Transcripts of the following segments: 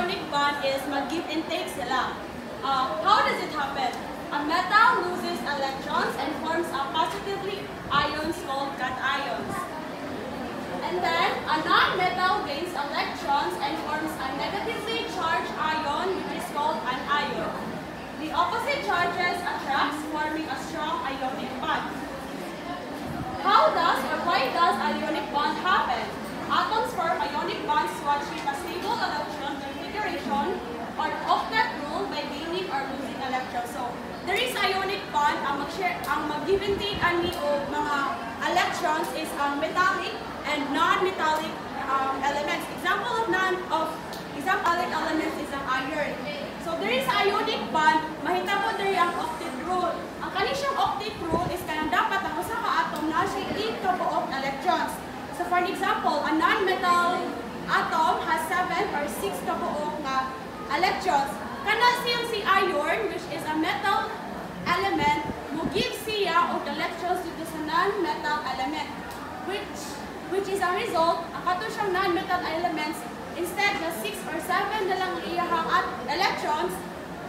ionic bond is mag-give and take sila. How does it happen? A metal loses electrons and forms a positively ions called cations. And then a non-metal gains electrons and forms a negatively charged ion, which is called an ion. The opposite charges attracts, forming a strong ionic bond. How does or why does a ionic bond happen? Atoms form ionic bonds to achieve a stable electron configuration or octet rule by gaining or losing electrons. So, there is ionic bond, ang mag-give and take ani o mga electrons is ang metallic and non-metallic elements. Example of metallic elements is ang iron. So, there is ionic bond, mahitabo diri ang octet rule. Ang kanisang octet rule is kanang dapat ang usa ka atom na siya 8 kabuok electrons. So, for example, a non-metal atom has 7 or 6 kabuok na electrons. Kana siyang si iron, which is a metal element, mo give siya og electrons dito sa non-metal element, which is a result, ang kato siyang non-metal elements, instead na 6 or 7 na lang iyahang at electrons,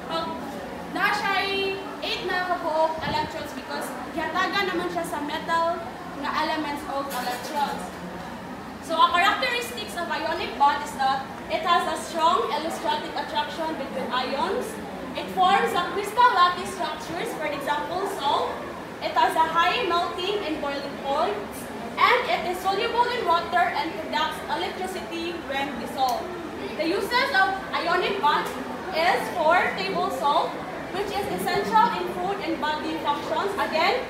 pag na siya 8 na kabuok electrons because hiyatagan naman siya sa metal na elements of electrons. So, a characteristics of ionic bond is that it has a strong electrostatic attraction between ions. It forms a crystal lattice structures, for example, salt. It has a high melting and boiling points, and it is soluble in water and conducts electricity when dissolved. The uses of ionic bond is for table salt, which is essential in food and body functions. Again,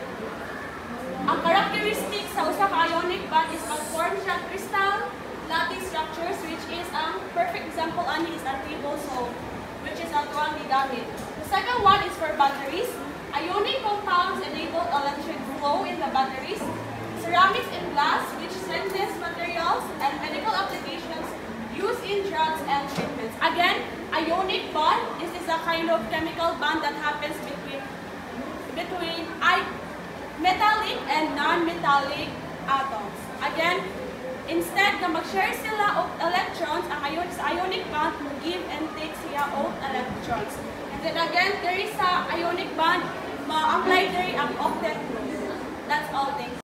ang characteristics sa usa ka ionic bond is mag-form siya crystal lattice structures, which is ang perfect example ani is ang table salt, which is ang tuwang gigamit. The second one is for batteries. Ionic compounds enable electric flow in the batteries. Ceramics and glass, which strengthens materials, and medical applications used in drugs and treatments. Again, ionic bond, this is a kind of chemical bond that happens between metallic and non-metallic atoms. Again, instead na mag-share sila of electrons, ang ionic bond will give and take siya of electrons. And then again, there is a ionic bond, ma-apply there ang octet rule. That's all. Thanks.